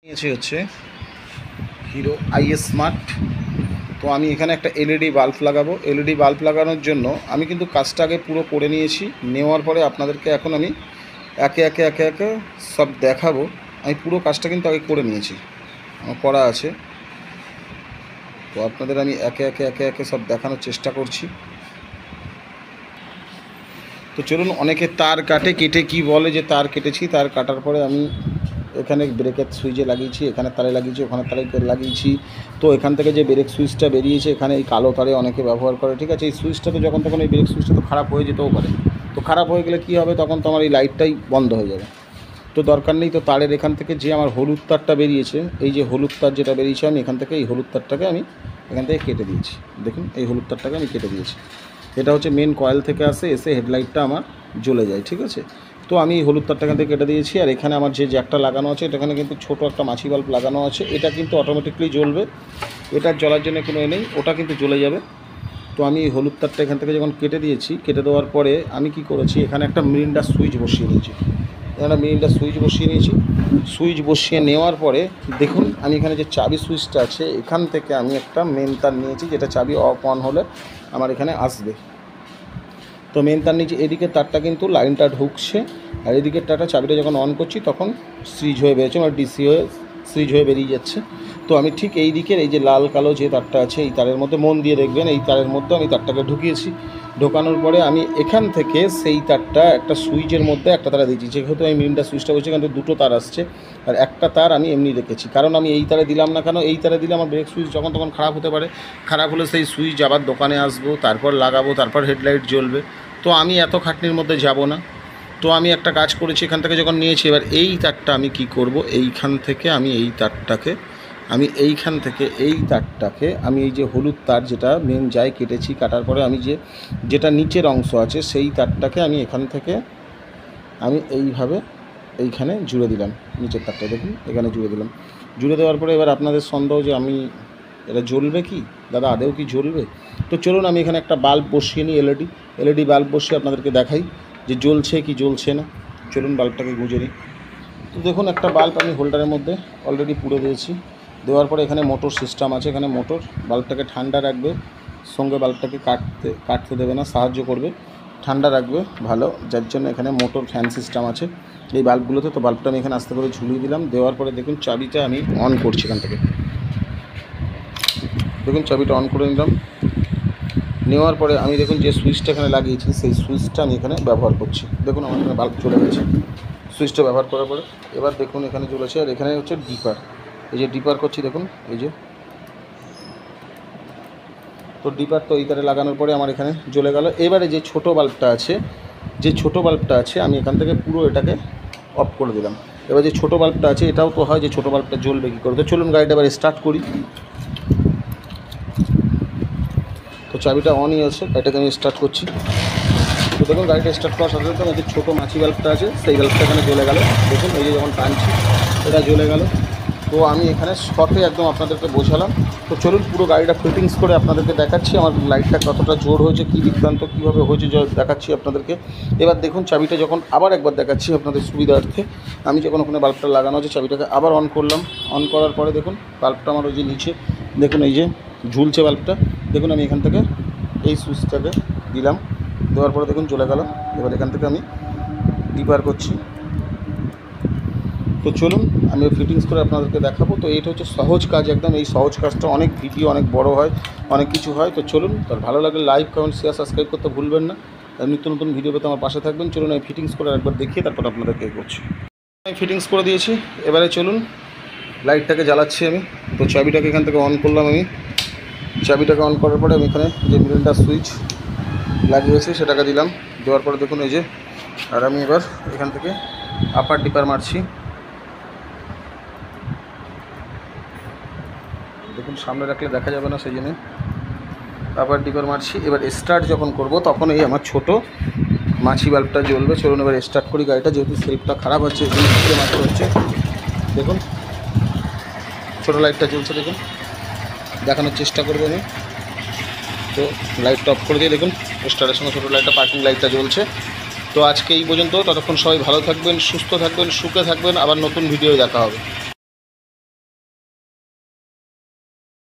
নিয়েছি হচ্ছে hero is smart. তো আমি এখানে একটা এলইডি বাল্ব লাগাবো। এলইডি বাল্ব লাগানোর জন্য আমি কিন্তু কাজটা আগে পুরো করে নিয়েছি। নেওয়ার পরে আপনাদেরকে এখন আমি একে একে সব দেখাবো। আমি পুরো কাজটা কিন্তু আগে করে নিয়েছি, আমার করা আছে। তো আপনাদের আমি একে একে সব দেখানোর চেষ্টা করছি। তো চলুন, অনেকে তার কেটে কি বলে যে তার কেটেছি, তার কাটার পরে আমি এখানে ব্রেকের সুইচে লাগিয়েছি, এখানে তারে লাগিয়েছি, ওখানে তারে লাগিয়েছি। তো এখান থেকে যে ব্রেক সুইচটা বেরিয়েছে, এখানে এই কালো তারে অনেকে ব্যবহার করে, ঠিক আছে। এই সুইচটা তো যখন তখন এই ব্রেক সুইচটা তো খারাপ হয়ে যেতেও পারে। তো খারাপ হয়ে গেলে কী হবে, তখন তো আমার এই লাইটটাই বন্ধ হয়ে যাবে। তো দরকার নেই। তো তারের এখান থেকে যে আমার হলুদ তারটা বেরিয়েছে, এই যে হলুদ তার যেটা বেরিয়েছে, আমি এখান থেকে এই হলুদ তারটাকে আমি এখান থেকে কেটে দিয়েছি। দেখুন, এই হলুদ তারটাকে আমি কেটে দিয়েছি। এটা হচ্ছে মেন কয়েল থেকে এসে হেডলাইটটা আমার জ্বলে যায়, ঠিক আছে। তো আমি হলুদ তারটা এখান থেকে কেটে দিয়েছি। আর এখানে আমার যে জ্যাকটা লাগানো আছে, এখানে কিন্তু ছোটো একটা মাছি বাল্ব লাগানো আছে। এটা কিন্তু অটোমেটিকলি জ্বলবে, এটার জ্বলার জন্য কোনো নেই, ওটা কিন্তু জ্বলে যাবে। তো আমি এই হলুদ তারটা এখান থেকে যখন কেটে দিয়েছি, কেটে দেওয়ার পরে আমি কি করেছি, এখানে একটা মিরিন্ডা সুইচ বসিয়ে নিয়েছি। এখানে মিরিন্ডা সুইচ বসিয়ে নিয়েছি। সুইচ বসিয়ে নেওয়ার পরে দেখুন, আমি এখানে যে চাবি সুইচটা আছে, এখান থেকে আমি একটা মেন তার নিয়েছি, যেটা চাবি অফ অন হলে আমার এখানে আসবে। তো মেন তার নিচে এদিকে তারটা কিন্তু লাইনটা ঢুকছে, আর এদিকের তারটা চাবিটা যখন অন করছি তখন সুইচ হয়ে বেরোচ্ছে, মানে ডিসি হয়ে সুইচ হয়ে বেরিয়ে যাচ্ছে। তো আমি ঠিক এই দিকের এই যে লাল কালো যে তারটা আছে, এই তারের মধ্যে মন দিয়ে দেখবেন, এই তারের মধ্যে আমি তারটাকে ঢুকিয়েছি। ঢোকানোর পরে আমি এখান থেকে সেই তারটা একটা সুইচের মধ্যে একটা তারা দিয়েছি। যেহেতু আমি মিরিন্ডা সুইচটা বলছি, এখান থেকে দুটো তার আসছে, আর একটা তার আমি এমনি রেখেছি। কারণ আমি এই তারে দিলাম না কেন, এই তারে দিলে আমার ব্রেক সুইচ যখন তখন খারাপ হতে পারে। খারাপ হলে সেই সুইচ আবার দোকানে আসবো, তারপর লাগাবো, তারপর হেডলাইট জ্বলবে। তো আমি এত খাটনির মধ্যে যাব না। তো আমি একটা কাজ করেছি, এখান থেকে যখন নিয়েছি, এবার এই তারটা আমি কি করব, এইখান থেকে আমি এই তারটাকে আমি এই যে হলুদ তার যেটা মেন যাই কেটেছি, কাটার পরে আমি যেটা নিচের অংশ আছে, সেই তারটাকে আমি এখান থেকে আমি এইভাবে এইখানে জুড়ে দিলাম। নিচের তারটা দেখুন এখানে জুড়ে দিলাম। জুড়ে দেওয়ার পরে এবার আপনাদের সন্দেহ যে আমি এটা জ্বলবে কি দাদা, আদেও কি জ্বলবে। তো চলুন, আমি এখানে একটা বাল্ব বসিয়ে নিই, এলইডি বাল্ব বসিয়ে আপনাদেরকে দেখাই যে জ্বলছে কি জ্বলছে না। চলুন বাল্বটাকে গুঁজে নিই। তো দেখুন, একটা বাল্ব আমি হোল্ডারের মধ্যে অলরেডি পুড়ে দিয়েছি। দেওয়ার পরে এখানে মোটর সিস্টেম আছে, এখানে মোটর বাল্বটাকে ঠান্ডা রাখবে, সঙ্গে বাল্বটাকে কাটতে দেবে না, সাহায্য করবে, ঠান্ডা রাখবে ভালো, যার জন্য এখানে মোটর ফ্যান সিস্টেম আছে এই বাল্বগুলোতে। তো বাল্বটা আমি এখানে আস্তে করে ঝুলিয়ে দিলাম। দেওয়ার পরে দেখুন চাবিটা আমি অন করছি এখান থেকে। দেখুন চাবিটা অন করে নিলাম। নেওয়ার পরে আমি দেখুন যে সুইচটা এখানে লাগিয়েছি, সেই সুইচটা আমি এখানে ব্যবহার করছি। দেখুন আমার এখানে বাল্ব চলে গেছে সুইচটা ব্যবহার করার পরে। এবার দেখুন এখানে জ্বলেছে, আর এখানে হচ্ছে ডিপার, এই যে ডিপার করছি দেখুন, এই যে। তো ডিপার তো এই তারে লাগানোর পরে আমার এখানে জ্বলে গেল। এবারে যে ছোটো বাল্বটা আছে, আমি এখান থেকে পুরো এটাকে অফ করে দিলাম। এবার যে ছোটো বাল্বটা আছে, এটাও তো হয় যে ছোটো বাল্বটা জ্বলবে কী করে। তো চলুন গাড়িটা এবার স্টার্ট করি। তো চাবিটা অনই আছে, গাড়িটাকে আমি স্টার্ট করছি। তো দেখুন গাড়িটা স্টার্ট করার সাথে সাথে আমার যে ছোটো মাছি বাল্বটা আছে, সেই বাল্বটা এখানে জ্বলে গেল। দেখুন এই যে যখন টানছি এটা জ্বলে গেল। তো আমি এখানে শর্টে একদম আপনাদেরকে বোঝালাম। তো চলুন পুরো গাড়িটা ফিটিংস করে আপনাদেরকে দেখাচ্ছি, আমার লাইটটা কতটা জোর হয়েছে, কী বৃত্তান্ত কীভাবে হয়েছে দেখাচ্ছি আপনাদেরকে। এবার দেখুন চাবিটা যখন আবার একবার দেখাচ্ছি আপনাদের সুবিধার্থে, আমি যখন ওখানে বাল্বটা লাগানো আছে, চাবিটাকে আবার অন করলাম। অন করার পরে দেখুন বাল্বটা আমার ওই যে নিচে দেখুন এই যে ঝুলছে বাল্বটা। দেখুন আমি এখান থেকে এই সুইচটাকে দিলাম, দেওয়ার পরে দেখুন চলে গেল। এবার এখান থেকে আমি ডিপার করছি। তো চলুন আমি ফিটিংস করে আপনাদেরকে দেখাবো। তো এটা হচ্ছে সহজ কাজ একদম। এই সহজ কাজটা অনেক ভিডিও অনেক বড় হয়, অনেক কিছু হয়। তো চলুন, তার ভালো লাগলে লাইক কমেন্ট শেয়ার সাবস্ক্রাইব করতে ভুলবেন না। নিত্য নতুন ভিডিও পেতে আমার পাশে থাকবেন। চলুন আমি ফিটিংস করে একবার দেখিয়ে তারপর আপনাদেরকে করছি। আমি ফিটিংস করে দিয়েছি, এবারে চলুন লাইটটাকে জ্বালাচ্ছি আমি। তো চাবিটাকে এখান থেকে অন করলাম আমি। চাবিটাকে অন করার পরে আমি এখানে যে মিরিন্ডা সুইচ লাগিয়েছি সেটাকে দিলাম। দেওয়ার পরে দেখুন এই যে, আর আমি এবার এখান থেকে আপার ডিপার মারছি। দেখুন সামনে রাখলে দেখা যাবে না, সেই জন্য আপার ডিপার মারছি। এবার স্টার্ট যখন করব তখন এই আমার ছোটো মাছি বাল্বটা জ্বলবে। চলুন এবার স্টার্ট করি গাড়িটা, যেহেতু সেলফটা খারাপ হচ্ছে মারতে হচ্ছে। দেখুন ছোটো লাইটটা জ্বলছে, দেখুন দেখানোর চেষ্টা করবো আমি। তো লাইটটা অফ করে দিয়ে দেখুন স্টারের সঙ্গে ছোটো লাইটটা, পার্কিং লাইটটা জ্বলছে। তো আজকে এই পর্যন্ত, ততক্ষণ সবাই ভালো থাকবেন, সুস্থ থাকবেন, সুখে থাকবেন। আবার নতুন ভিডিও দেখা হবে।